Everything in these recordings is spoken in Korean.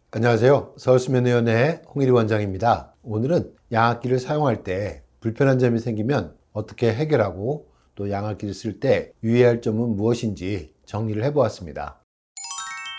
안녕하세요. 서울수면위원회 홍일희 원장입니다. 오늘은 양압기를 사용할 때 불편한 점이 생기면 어떻게 해결하고 또 양압기를 쓸 때 유의할 점은 무엇인지 정리를 해보았습니다.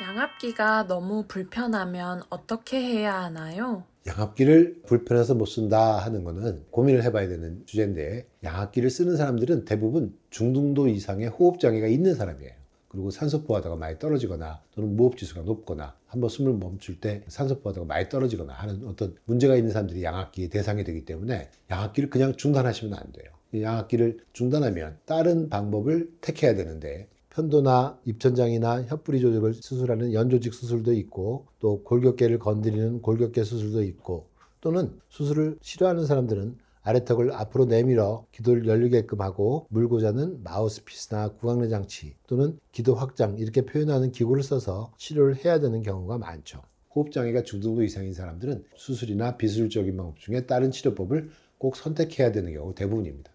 양압기가 너무 불편하면 어떻게 해야 하나요? 양압기를 불편해서 못 쓴다 하는 거는 고민을 해봐야 되는 주제인데, 양압기를 쓰는 사람들은 대부분 중등도 이상의 호흡장애가 있는 사람이에요. 그리고 산소 포화도가 많이 떨어지거나 또는 무호흡지수가 높거나 한번 숨을 멈출 때 산소 포화도가 많이 떨어지거나 하는 어떤 문제가 있는 사람들이 양압기의 대상이 되기 때문에 양압기를 그냥 중단하시면 안 돼요. 양압기를 중단하면 다른 방법을 택해야 되는데, 편도나 입천장이나 혀뿌리 조직을 수술하는 연조직 수술도 있고, 또 골격계를 건드리는 골격계 수술도 있고, 또는 수술을 싫어하는 사람들은 아래턱을 앞으로 내밀어 기도를 열리게끔 하고 물고 자는 마우스피스나 구강내 장치 또는 기도 확장 이렇게 표현하는 기구를 써서 치료를 해야 되는 경우가 많죠. 호흡장애가 중등도 이상인 사람들은 수술이나 비수술적인 방법 중에 다른 치료법을 꼭 선택해야 되는 경우 대부분입니다.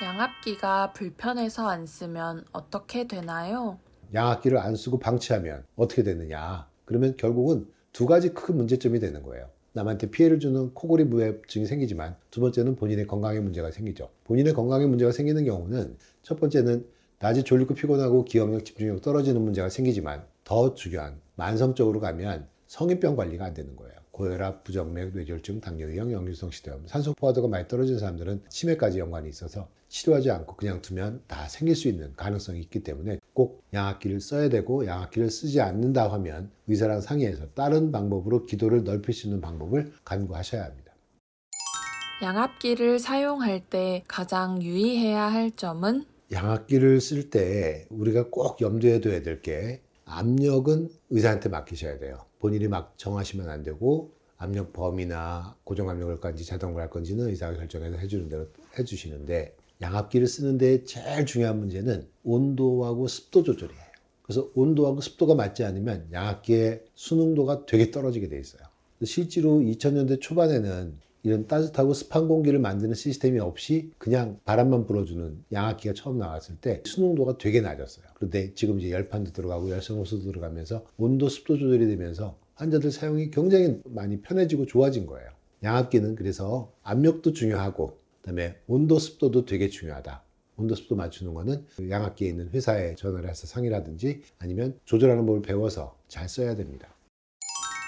양압기가 불편해서 안 쓰면 어떻게 되나요? 양압기를 안 쓰고 방치하면 어떻게 되느냐? 그러면 결국은 두 가지 큰 문제점이 되는 거예요. 남한테 피해를 주는 코골이 무해증이 생기지만, 두 번째는 본인의 건강에 문제가 생기죠. 본인의 건강에 문제가 생기는 경우는 첫 번째는 낮에 졸리고 피곤하고 기억력, 집중력 떨어지는 문제가 생기지만, 더 중요한 만성적으로 가면 성인병 관리가 안 되는 거예요. 고혈압, 부정맥, 뇌졸중, 당뇨형, 역류성 식도염, 산소 포화도가 많이 떨어진 사람들은 치매까지 연관이 있어서 치료하지 않고 그냥 두면 다 생길 수 있는 가능성이 있기 때문에 꼭 양압기를 써야 되고, 양압기를 쓰지 않는다 하면 의사랑 상의해서 다른 방법으로 기도를 넓힐 수 있는 방법을 간구하셔야 합니다. 양압기를 사용할 때 가장 유의해야 할 점은? 양압기를 쓸 때 우리가 꼭 염두에 둬야 될 게, 압력은 의사한테 맡기셔야 돼요. 본인이 막 정하시면 안 되고, 압력 범위나 고정 압력을 할 건지 자동으로 할 건지는 의사가 결정해서 해주는 대로 해주시는데, 양압기를 쓰는데 제일 중요한 문제는 온도하고 습도 조절이에요. 그래서 온도하고 습도가 맞지 않으면 양압기의 수능도가 되게 떨어지게 돼 있어요. 실제로 2000년대 초반에는 이런 따뜻하고 습한 공기를 만드는 시스템이 없이 그냥 바람만 불어주는 양압기가 처음 나왔을 때 수능도가 되게 낮았어요. 그런데 지금 이제 열판도 들어가고 열선호수도 들어가면서 온도 습도 조절이 되면서 환자들 사용이 굉장히 많이 편해지고 좋아진 거예요. 양압기는 그래서 압력도 중요하고, 그다음에 온도 습도도 되게 중요하다. 온도 습도 맞추는 거는 양압기에 있는 회사에 전화를 해서 상의라든지 아니면 조절하는 법을 배워서 잘 써야 됩니다.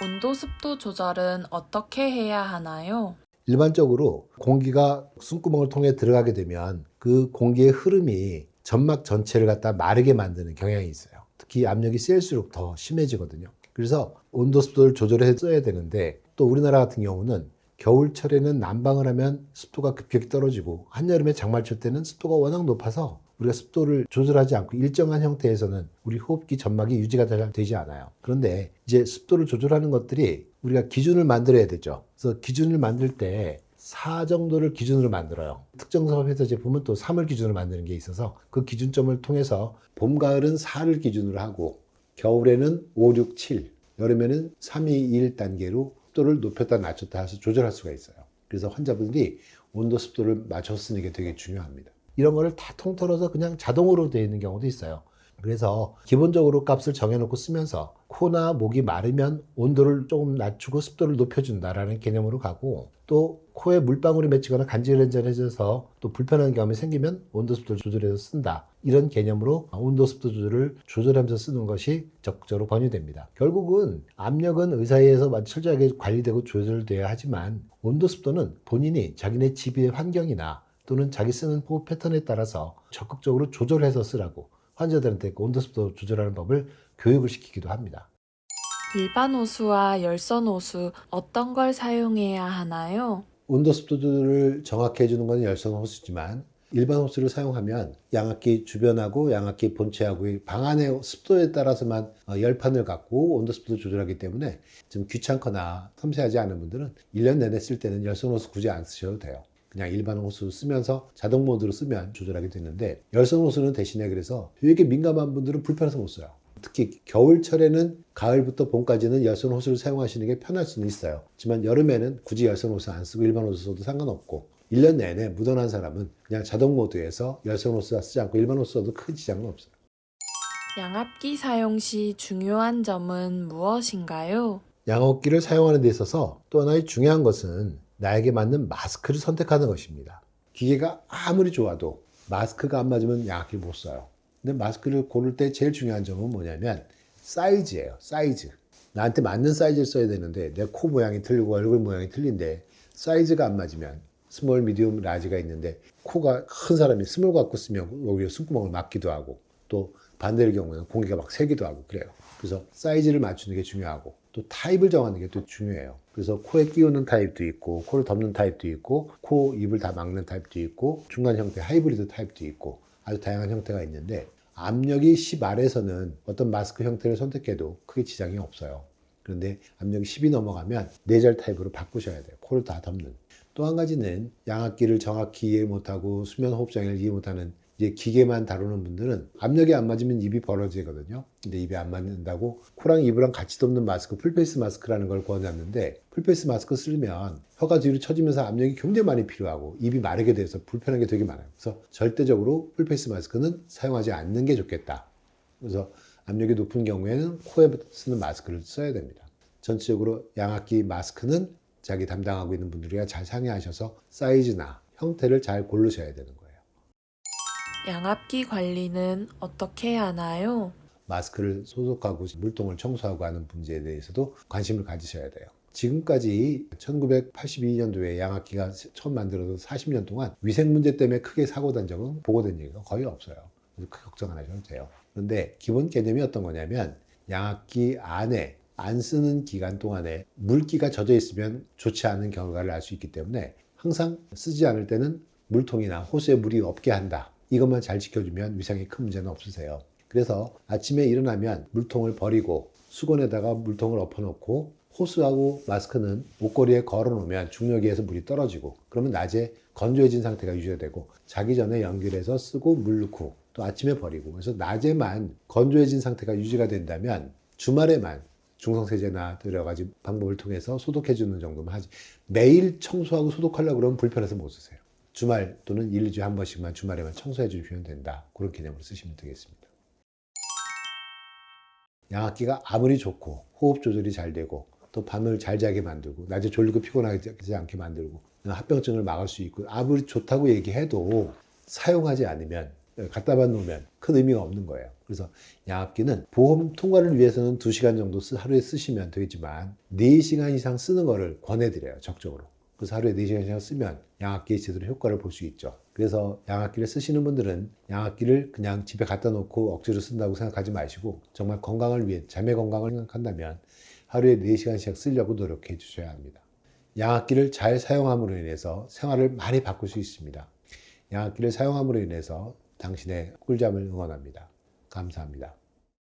온도 습도 조절은 어떻게 해야 하나요? 일반적으로 공기가 숨구멍을 통해 들어가게 되면 그 공기의 흐름이 점막 전체를 갖다 마르게 만드는 경향이 있어요. 특히 압력이 셀수록 더 심해지거든요. 그래서 온도 습도를 조절해 써야 되는데, 또 우리나라 같은 경우는 겨울철에는 난방을 하면 습도가 급격히 떨어지고, 한여름에 장마철 때는 습도가 워낙 높아서 우리가 습도를 조절하지 않고 일정한 형태에서는 우리 호흡기 점막이 유지가 잘 되지 않아요. 그런데 이제 습도를 조절하는 것들이 우리가 기준을 만들어야 되죠. 그래서 기준을 만들 때 4 정도를 기준으로 만들어요. 특정 회사 제품은 또 3을 기준으로 만드는 게 있어서 그 기준점을 통해서 봄, 가을은 4를 기준으로 하고, 겨울에는 5, 6, 7, 여름에는 3, 2, 1 단계로 습도를 높였다 낮췄다 해서 조절할 수가 있어요. 그래서 환자분들이 온도 습도를 맞춰서 쓰는 게 되게 중요합니다. 이런 거를 다 통틀어서 그냥 자동으로 되어 있는 경우도 있어요. 그래서 기본적으로 값을 정해놓고 쓰면서 코나 목이 마르면 온도를 조금 낮추고 습도를 높여준다라는 개념으로 가고, 또 코에 물방울이 맺히거나 간질간질해져서 또 불편한 경험이 생기면 온도 습도를 조절해서 쓴다, 이런 개념으로 온도 습도 조절을 조절하면서 쓰는 것이 적극적으로 권유됩니다. 결국은 압력은 의사에 의해서 철저하게 관리되고 조절돼야 하지만, 온도 습도는 본인이 자기네 집의 환경이나 또는 자기 쓰는 호흡 패턴에 따라서 적극적으로 조절해서 쓰라고 환자들한테 온도 습도 조절하는 법을 교육을 시키기도 합니다. 일반 호수와 열선 호수 어떤 걸 사용해야 하나요? 온도 습도 조절을 정확히 해주는 것은 열선 호수지만, 일반 호수를 사용하면 양압기 주변하고 양압기 본체하고 방 안의 습도에 따라서만 열판을 갖고 온도 습도 조절하기 때문에 좀 귀찮거나 섬세하지 않은 분들은 1년 내내 쓸 때는 열선 호수 굳이 안 쓰셔도 돼요. 그냥 일반 호수 쓰면서 자동 모드로 쓰면 조절하게 되는데, 열선 호수는 대신에 그래서 되게 민감한 분들은 불편해서 못 써요. 특히 겨울철에는 가을부터 봄까지는 열선 호수를 사용하시는 게 편할 수는 있어요. 하지만 여름에는 굳이 열선 호수 안 쓰고 일반 호수 써도 상관없고, 1년 내내 무던한 사람은 그냥 자동 모드에서 열선 호수 쓰지 않고 일반 호수 써도 큰 지장은 없어요. 양압기 사용 시 중요한 점은 무엇인가요? 양압기를 사용하는 데 있어서 또 하나의 중요한 것은 나에게 맞는 마스크를 선택하는 것입니다. 기계가 아무리 좋아도 마스크가 안 맞으면 양압기를 못 써요. 근데 마스크를 고를 때 제일 중요한 점은 뭐냐면 사이즈예요. 사이즈. 나한테 맞는 사이즈를 써야 되는데 내 코 모양이 틀리고 얼굴 모양이 틀린데 사이즈가 안 맞으면 스몰, 미디움, 라지가 있는데 코가 큰 사람이 스몰 갖고 쓰면 오히려 숨구멍을 막기도 하고 또 반대의 경우에는 공기가 막 새기도 하고 그래요. 그래서 사이즈를 맞추는 게 중요하고 또 타입을 정하는 게 또 중요해요. 그래서 코에 끼우는 타입도 있고 코를 덮는 타입도 있고 코, 입을 다 막는 타입도 있고 중간 형태 하이브리드 타입도 있고 아주 다양한 형태가 있는데 압력이 10 아래에서는 어떤 마스크 형태를 선택해도 크게 지장이 없어요. 그런데 압력이 10이 넘어가면 내절 타입으로 바꾸셔야 돼요. 코를 다 덮는. 또 한 가지는 양압기를 정확히 이해 못하고 수면 호흡 장애를 이해 못하는 이제 기계만 다루는 분들은 압력이 안 맞으면 입이 벌어지거든요. 근데 입이 안 맞는다고 코랑 입이랑 같이 덮는 마스크, 풀페이스 마스크라는 걸 권해놨는데 풀페이스 마스크 쓰면 혀가 뒤로 처지면서 압력이 굉장히 많이 필요하고 입이 마르게 돼서 불편한 게 되게 많아요. 그래서 절대적으로 풀페이스 마스크는 사용하지 않는 게 좋겠다. 그래서 압력이 높은 경우에는 코에 쓰는 마스크를 써야 됩니다. 전체적으로 양압기 마스크는 자기 담당하고 있는 분들이랑 잘 상의하셔서 사이즈나 형태를 잘 고르셔야 되는 거예요. 양압기 관리는 어떻게 하나요? 마스크를 소독하고 물통을 청소하고 하는 문제에 대해서도 관심을 가지셔야 돼요. 지금까지 1982년도에 양압기가 처음 만들어서 40년 동안 위생 문제 때문에 크게 사고 난 적은 보고된 얘기가 거의 없어요. 그래서 크게 걱정 안 하셔도 돼요. 그런데 기본 개념이 어떤 거냐면 양압기 안에 안 쓰는 기간 동안에 물기가 젖어 있으면 좋지 않은 결과를 알 수 있기 때문에 항상 쓰지 않을 때는 물통이나 호스에 물이 없게 한다. 이것만 잘 지켜주면 위생에 큰 문제는 없으세요. 그래서 아침에 일어나면 물통을 버리고 수건에다가 물통을 엎어놓고 호스하고 마스크는 옷걸이에 걸어놓으면 중력에서 물이 떨어지고 그러면 낮에 건조해진 상태가 유지되고 자기 전에 연결해서 쓰고 물 넣고 또 아침에 버리고 그래서 낮에만 건조해진 상태가 유지가 된다면 주말에만 중성세제나 여러 가지 방법을 통해서 소독해주는 정도만 하지 매일 청소하고 소독하려고 그러면 불편해서 못 쓰세요. 주말 또는 1, 2주에 한 번씩만 주말에만 청소해 주시면 된다. 그런 개념으로 쓰시면 되겠습니다. 양압기가 아무리 좋고 호흡 조절이 잘 되고 또 밤을 잘 자게 만들고 낮에 졸리고 피곤하지 않게 만들고 합병증을 막을 수 있고 아무리 좋다고 얘기해도 사용하지 않으면 갖다만 놓으면 큰 의미가 없는 거예요. 그래서 양압기는 보험 통과를 위해서는 2시간 정도 하루에 쓰시면 되겠지만 4시간 이상 쓰는 거를 권해드려요. 적극적으로. 그래서 하루에 4시간 이상 쓰면 양압기의 제대로 효과를 볼 수 있죠. 그래서 양압기를 쓰시는 분들은 양압기를 그냥 집에 갖다 놓고 억지로 쓴다고 생각하지 마시고 정말 건강을 위해 자매 건강을 생각한다면 하루에 4시간씩 쓰려고 노력해 주셔야 합니다. 양압기를 잘 사용함으로 인해서 생활을 많이 바꿀 수 있습니다. 양압기를 사용함으로 인해서 당신의 꿀잠을 응원합니다. 감사합니다.